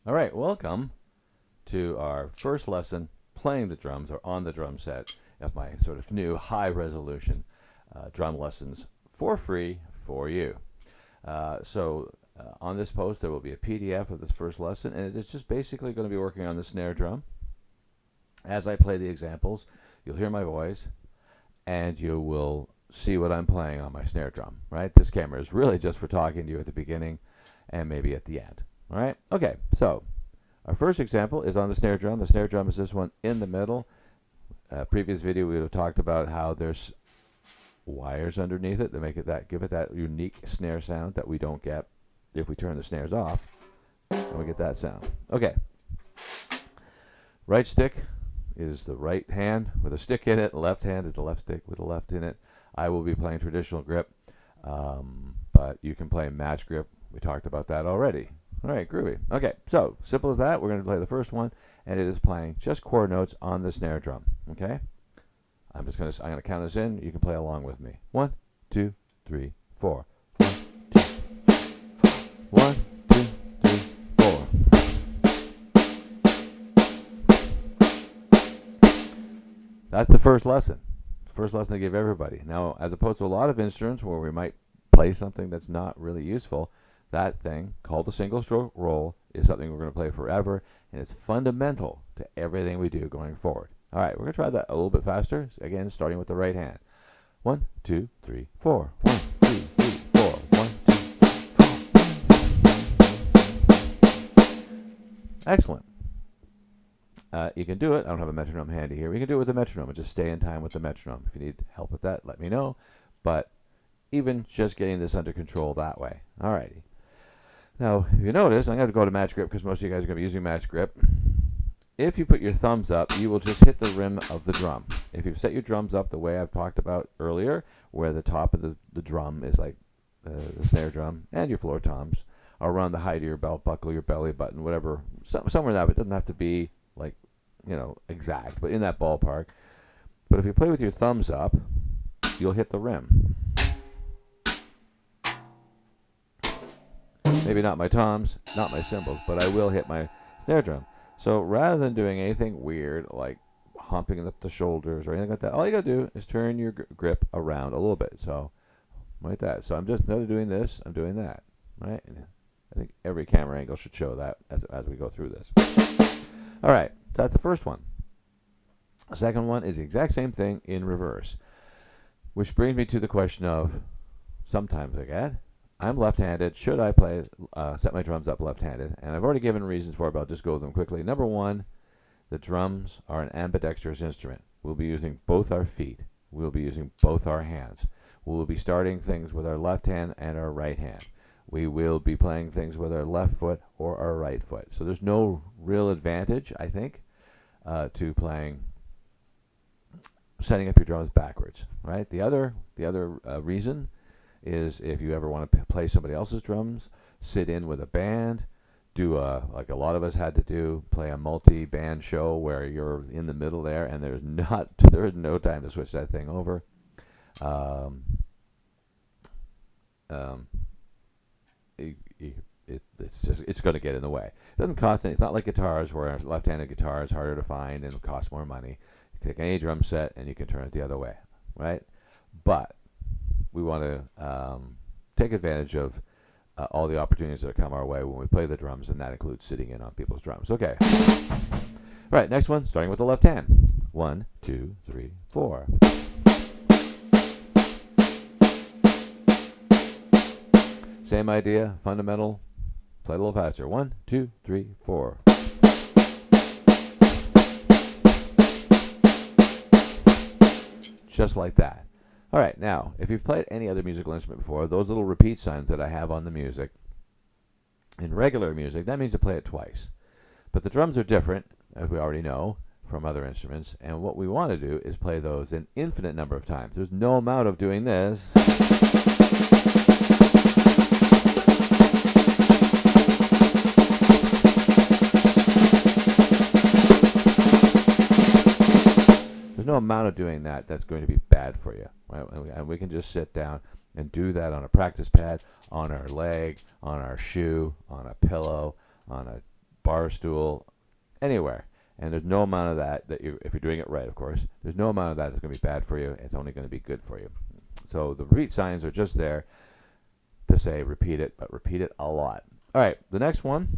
All right, welcome to our first lesson playing the drums or on the drum set of my sort of new high resolution drum lessons for free for you. On this post, there will be a PDF of this first lesson, and it is just basically going to be working on the snare drum. As I play the examples, you'll hear my voice, and you will see what I'm playing on my snare drum, right? This camera is really just for talking to you at the beginning and maybe at the end, all right? Okay, so our first example is on the snare drum. The snare drum is this one in the middle. Previous video, we would have talked about how there's wires underneath it that give it that unique snare sound that we don't get if we turn the snares off, and we get that sound. Okay, right stick is the right hand with a stick in it. Left hand is the left stick with a left in it. I will be playing traditional grip, but you can play match grip. We talked about that already. All right, groovy. Okay, so simple as that. We're going to play the first one, and it is playing just chord notes on the snare drum. Okay, I'm going to count this in. You can play along with me. 1, 2, 3, 4. 1, 2, 3, 4. That's the first lesson. First lesson I give everybody. Now, as opposed to a lot of instruments where we might play something that's not really useful, that thing called the single stroke roll is something we're going to play forever, and it's fundamental to everything we do going forward. All right, we're going to try that a little bit faster. Again, starting with the right hand. 1, 2, 3, 4. 1, 2, 3, 4. 1, 2, 3, 4. Excellent. You can do it. I don't have a metronome handy here. We can do it with the metronome and just stay in time with the metronome. If you need help with that, let me know. But even just getting this under control that way. Alrighty. Now, if you notice, I'm going to go to match grip because most of you guys are going to be using match grip. If you put your thumbs up, you will just hit the rim of the drum. If you've set your drums up the way I've talked about earlier, where the top of the drum is like the snare drum, and your floor toms are around the height of your belt buckle, your belly button, whatever, somewhere in that. It doesn't have to be like, exact, but in that ballpark. But if you play with your thumbs up, you'll hit the rim. Maybe not my toms, not my cymbals, but I will hit my snare drum. So rather than doing anything weird like humping up the shoulders or anything like that, all you gotta do is turn your grip around a little bit. So like that. So I'm just instead of doing this, I'm doing that. Right? And I think every camera angle should show that as we go through this. All right, that's the first one. The second one is the exact same thing in reverse, which brings me to the question of sometimes I get, I'm left-handed. Should I set my drums up left-handed? And I've already given reasons for it, but I'll just go with them quickly. Number one, the drums are an ambidextrous instrument. We'll be using both our feet. We'll be using both our hands. We'll be starting things with our left hand and our right hand. We will be playing things with our left foot or our right foot. So there's no real advantage, I think, to setting up your drums backwards. Right? The other reason is if you ever want to play somebody else's drums, sit in with a band, do like a lot of us had to do, play a multi-band show where you're in the middle there, and there's no time to switch that thing over. It's going to get in the way. It doesn't cost any. It's not like guitars where a left-handed guitar is harder to find and it costs more money. You can take any drum set and you can turn it the other way, right? But we want to take advantage of all the opportunities that come our way when we play the drums, and that includes sitting in on people's drums. Okay. Right, next one, starting with the left hand. 1, 2, 3, 4. Same idea, fundamental. Play a little faster. 1, 2, 3, 4. Just like that. All right, now, if you've played any other musical instrument before, those little repeat signs that I have on the music, in regular music, that means to play it twice. But the drums are different, as we already know, from other instruments, and what we want to do is play those an infinite number of times. There's no amount of doing this. There's no amount of doing that's going to be bad for you. Right? And we can just sit down and do that on a practice pad, on our leg, on our shoe, on a pillow, on a bar stool, anywhere. And there's no amount of that if you're doing it right, of course, there's no amount of that that's going to be bad for you. It's only going to be good for you. So the repeat signs are just there to say repeat it, but repeat it a lot. All right, the next one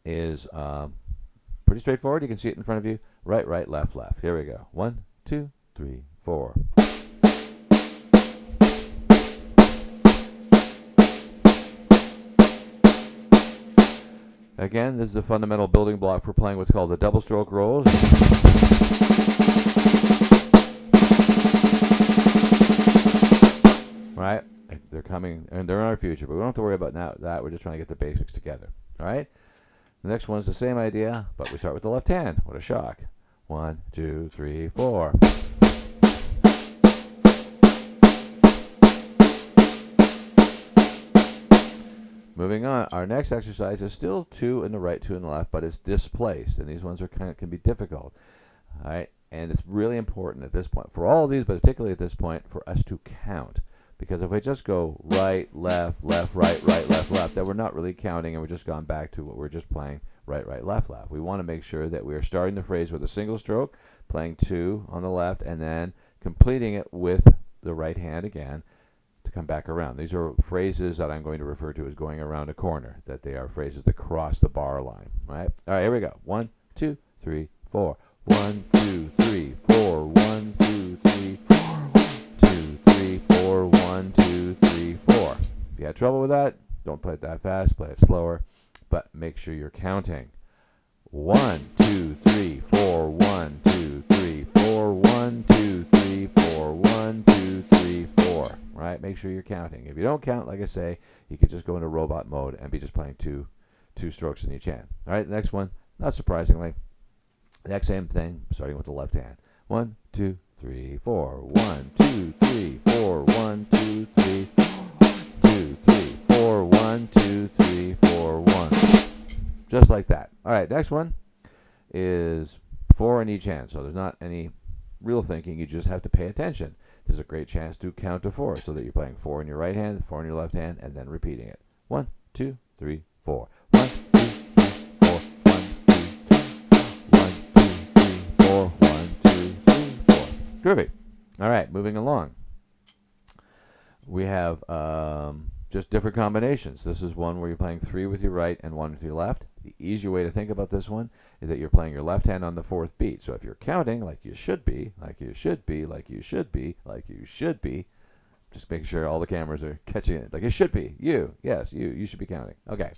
is pretty straightforward. You can see it in front of you. Right, right, left, left. Here we go. 1, 2, 3, 4. Again, this is a fundamental building block for playing what's called the double stroke rolls. Right? They're coming, and they're in our future, but we don't have to worry about that. We're just trying to get the basics together. All right? The next one's the same idea, but we start with the left hand. What a shock. 1, 2, 3, 4. Moving on, our next exercise is still 2 in the right, 2 in the left, but it's displaced, and these ones are can be difficult. All right, and it's really important at this point, for all of these, but particularly at this point, for us to count. Because if we just go right, left, left, right, right, left, left, then we're not really counting, and we're just gone back to what we're just playing, right, right, left, left. We want to make sure that we are starting the phrase with a single stroke, playing 2 on the left, and then completing it with the right hand again to come back around. These are phrases that I'm going to refer to as going around a corner, that they are phrases that cross the bar line. Right? All right, here we go. 1, 2, 3, 4. 1, 2, 3, 4. 1, 2, 3, 4. 1, 2, 3, 4. 1, 2, 3, 4. If you had trouble with that, don't play it that fast. Play it slower, but make sure you're counting. 1, 2, 3, 4. 1, 2, 3, 4. 1, 2, 3, 4. 1, 2, 3, 4. Right? Make sure you're counting. If you don't count, like I say, you could just go into robot mode and be just playing two strokes in each hand. All right, the next one, not surprisingly, the exact same thing, starting with the left hand. 1, 2, 3, 4. 1, 2, 3, 4. 1, 2, 3, 2, 3, 4. 1, 2, 3, 4. 1. Just like that. All right, next one is 4 in each hand. So there's not any real thinking. You just have to pay attention. This is a great chance to count to 4 so that you're playing 4 in your right hand, 4 in your left hand, and then repeating it. 1, 2, 3, 4. 1, 2, 3, 4. 1, 2, 3, 4. 1, 2, 3, 4. Groovy. All right, moving along. We have just different combinations. This is one where you're playing 3 with your right and 1 with your left. The easier way to think about this one is that you're playing your left hand on the 4th beat. So if you're counting like you should be, like you should be, like you should be, like you should be, just making sure all the cameras are catching it. Like it should be. Yes, you should be counting. Okay.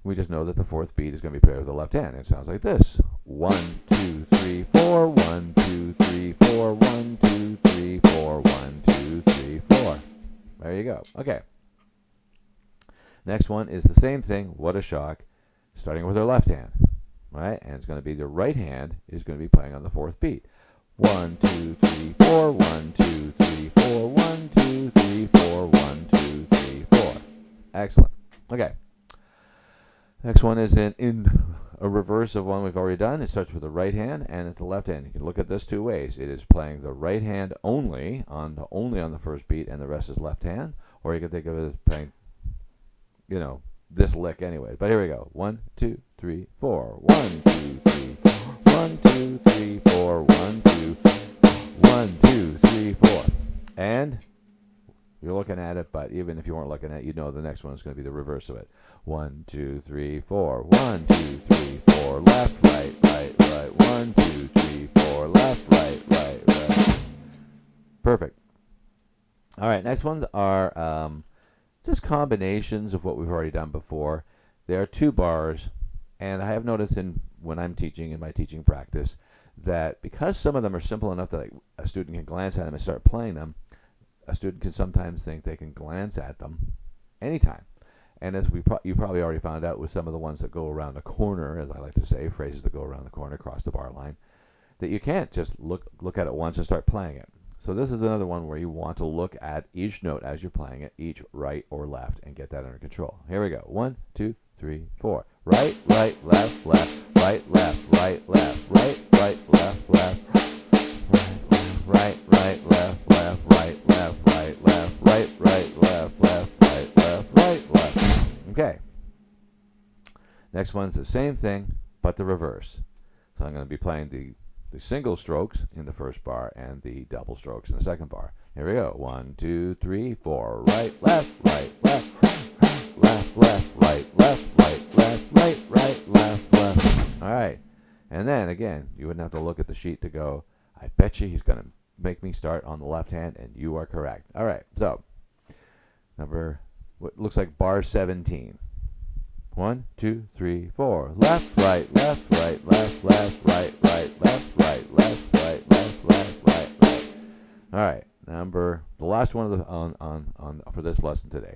We just know that the 4th beat is going to be played with the left hand. It sounds like this. 1, 2, 3, 4. 1, 2, 3, 4. 1, 2, 3, 4. 1, 2, 3, 4. There you go. Okay. Next one is the same thing. What a shock. Starting with our left hand. Right? And it's going to be the right hand is going to be playing on the 4th beat. 1, 2, 3, 4. 1, 2, 3, 4. 1, 2, 3, 4. 1, 2, 3, 4. Excellent. Okay. Next one is in a reverse of one we've already done. It starts with the right hand and it's the left hand. You can look at this 2 ways. It is playing the right hand only on the 1st beat and the rest is left hand. Or you can think of it as playing, this lick anyway. But here we go. 1, 2, 3, 4. 1, 2, 3, 4. 1, 2, 3, 4. 1, 2, 1, 2, 3, 4. And you're looking at it, but even if you weren't looking at it, you know the next one is going to be the reverse of it. 1, 2, 3, 4. 1, 2, 3, 4. Left, right, right, right. 1, 2, 3, 4. Left, right, right, right. Perfect. All right, next ones are just combinations of what we've already done before. There are 2 bars, and I have noticed when I'm teaching in my teaching practice that because some of them are simple enough that a student can glance at them and start playing them, a student can sometimes think they can glance at them anytime. And as you probably already found out with some of the ones that go around the corner, as I like to say, phrases that go around the corner, across the bar line, that you can't just look at it once and start playing it. So this is another one where you want to look at each note as you're playing it, each right or left, and get that under control. Here we go. 1, 2, 3, 4. Right, right, left, left, right, left, right, left, right, right, left, left, right, right, left, left, right, left, right, left, right, right, left, left, right, left, right, left. Okay. Next one's the same thing, but the reverse. So I'm going to be playing the single strokes in the first bar and the double strokes in the second bar. Here we go. 1, 2, 3, 4. Right, left, right, left, left, left, right, left, right, left, right, left. All right. And then again, you wouldn't have to look at the sheet to go, I bet you he's going to make me start on the left hand, and you are correct. All right. So what looks like bar 17. 1, 2, 3, 4. Left, right, left, right, left, left, right, right, left, right, left, right, left, right, right. All right, the last one of the on for this lesson today.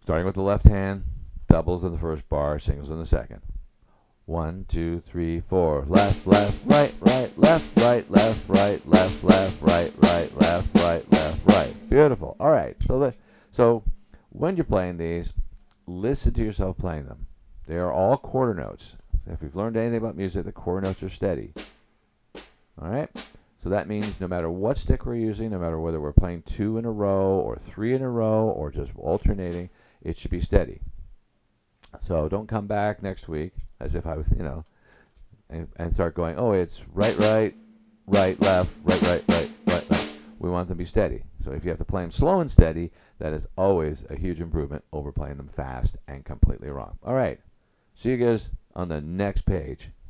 Starting with the left hand, doubles in the first bar, singles in the second. 1, 2, 3, 4. Left, left, right, right, left, right, left, right, left, left, right, right, left, right, left, right. Beautiful. All right. So when you're playing these, listen to yourself playing them. They are all quarter notes. If you've learned anything about music, the quarter notes are steady. All right? So that means no matter what stick we're using, no matter whether we're playing 2 in a row or 3 in a row or just alternating, it should be steady. So don't come back next week as if I was, and start going, oh, it's right, right, right, left, right, right, right, right, left. We want them to be steady. So if you have to play them slow and steady, that is always a huge improvement over playing them fast and completely wrong. All right. See you guys on the next page.